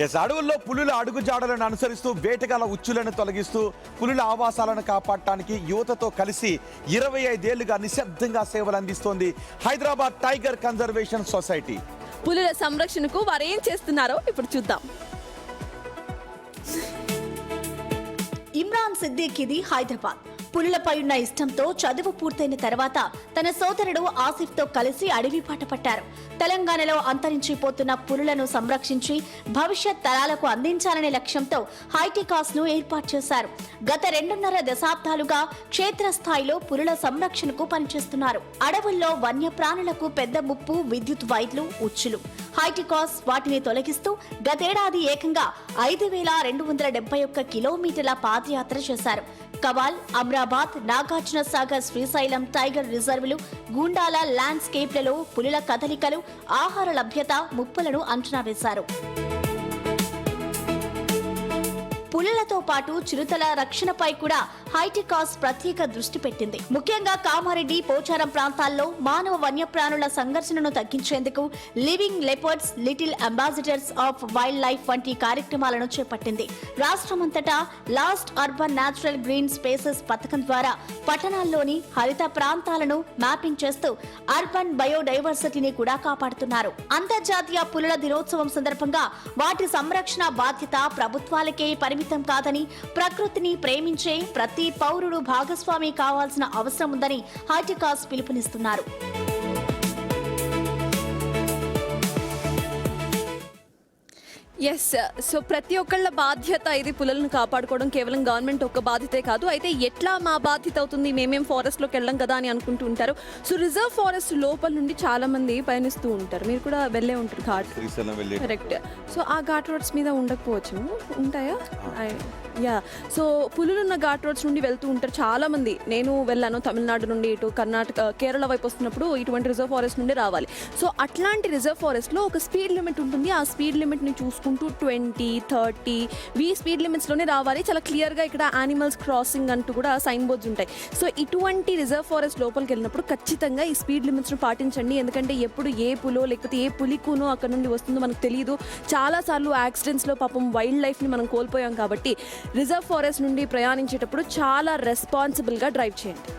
అడవుల్లో పులుల అడుగుజాడలను అనుసరిస్తూ వేటగాల ఉచ్చులను తొలగిస్తూ పులుల ఆవాసాలను కాపాడటానికి యువతతో కలిసి 25 ఏళ్లుగా నిశ్శబ్దంగా సేవలు అందిస్తోంది హైదరాబాద్ టైగర్ కన్జర్వేషన్ సొసైటీ. పులుల సంరక్షణకు వారు ఏం చేస్తున్నారో ఇప్పుడు చూద్దాం. ఇమ్రాన్ సిద్దికీది హైదరాబాద్. పులులపై ఉన్న ఇష్టంతో చదువు పూర్తయిన తర్వాత తన సోదరుడు ఆసిఫ్తో కలిసి అడవి పాట పట్టారు. తెలంగాణలో అంతరించిపోతున్న పులులను సంరక్షించి భవిష్యత్ తరాలకు అందించాలనే లక్ష్యంతో హైటెకాస్ ను ఏర్పాటు చేశారు. గత 2.5 దశాబ్దాలుగా క్షేత్రస్థాయిలో పులుల సంరక్షణకు పనిచేస్తున్నారు. అడవుల్లో వన్యప్రాణులకు పెద్ద ముప్పు విద్యుత్ వైర్లు, ఉచ్చులు. హైటెకాస్ వాటిని తొలగిస్తూ గతేడాది ఏకంగా 5271 కిలోమీటర్ల పాదయాత్ర చేశారు. కవాల్, అమ్రాబాద్, నాగార్జున సాగర్, శ్రీశైలం టైగర్ రిజర్వులు, గూండాల ల్యాండ్స్కేప్లలో పులుల కదలికలు, ఆహార లభ్యత, ముప్పులను అంచనా వేశారు. పులులతో పాటు చిరుతల రక్షణపై కూడా హైటెకాస్ ప్రత్యేక దృష్టి పెట్టింది. ముఖ్యంగా కామారెడ్డి, పోచారం ప్రాంతాల్లో మానవ వన్యప్రాణుల సంఘర్షణను తగ్గించేందుకు living leopards, little ambassadors of wild life వంటి కార్యక్రమాలను చేపట్టింది. రాష్ట్రమంతటా last urban natural green spaces పథకం ద్వారా పట్టణాల్లోని హరిత ప్రాంతాలను మ్యాపింగ్ చేస్తూ అర్బన్ బయోడైవర్సిటీని కూడా కాపాడుతున్నారు. అంతర్జాతీయ పులుల దినోత్సవం సందర్భంగా వాటి సంరక్షణ బాధ్యత ప్రభుత్వాలకే పరిమితం కాదని, ప్రకృతిని ప్రేమించే ప్రతి పౌరుడు భాగస్వామి కావాల్సిన అవసరం ఉందని హైటెకాస్ పిలుపునిస్తున్నారు. ఎస్, సో ప్రతి ఒక్కళ్ళ బాధ్యత ఇది పులులను కాపాడుకోవడం. కేవలం గవర్నమెంట్ ఒక్క బాధ్యతే కాదు. అయితే ఎట్లా మా బాధ్యత అవుతుంది, మేమేం ఫారెస్ట్లోకి వెళ్ళాం కదా అని అనుకుంటూ ఉంటారు. సో రిజర్వ్ ఫారెస్ట్ లోపల నుండి చాలా మంది పయనిస్తూ ఉంటారు. మీరు కూడా వెళ్ళే ఉంటారు ఘాట్. కరెక్ట్. సో ఆ ఘాట్ రోడ్స్ మీద ఉండకపోవచ్చు, ఉంటాయా? యా. సో పులులున్న ఘాట్ రోడ్స్ నుండి వెళ్తూ ఉంటారు చాలా మంది. నేను వెళ్ళాను తమిళనాడు నుండి, ఇటు కర్ణాటక, కేరళ వైపు వస్తున్నప్పుడు ఇటువంటి రిజర్వ్ ఫారెస్ట్ నుండి రావాలి. సో అట్లాంటి రిజర్వ్ ఫారెస్ట్లో ఒక స్పీడ్ లిమిట్ ఉంటుంది. ఆ స్పీడ్ లిమిట్ని చూసుకుంటూ 20, 30 స్పీడ్ లిమిట్స్లోనే రావాలి. చాలా క్లియర్గా ఇక్కడ యానిమల్స్ క్రాసింగ్ అంటూ కూడా సైన్ బోర్డ్స్ ఉంటాయి. సో ఇటువంటి రిజర్వ్ ఫారెస్ట్ లోపలికి వెళ్ళినప్పుడు ఖచ్చితంగా ఈ స్పీడ్ లిమిట్స్ను పాటించండి. ఎందుకంటే ఎప్పుడు ఏ పులో లేకపోతే ఏ పులికూనో అక్కడ నుండి వస్తుందో మనకు తెలియదు. చాలాసార్లు యాక్సిడెంట్స్లో పాపం వైల్డ్ లైఫ్ని మనం కోల్పోయాం. కాబట్టి రిజర్వ్ ఫారెస్ట్ నుండి ప్రయాణించేటప్పుడు చాలా రెస్పాన్సిబుల్గా డ్రైవ్ చేయండి.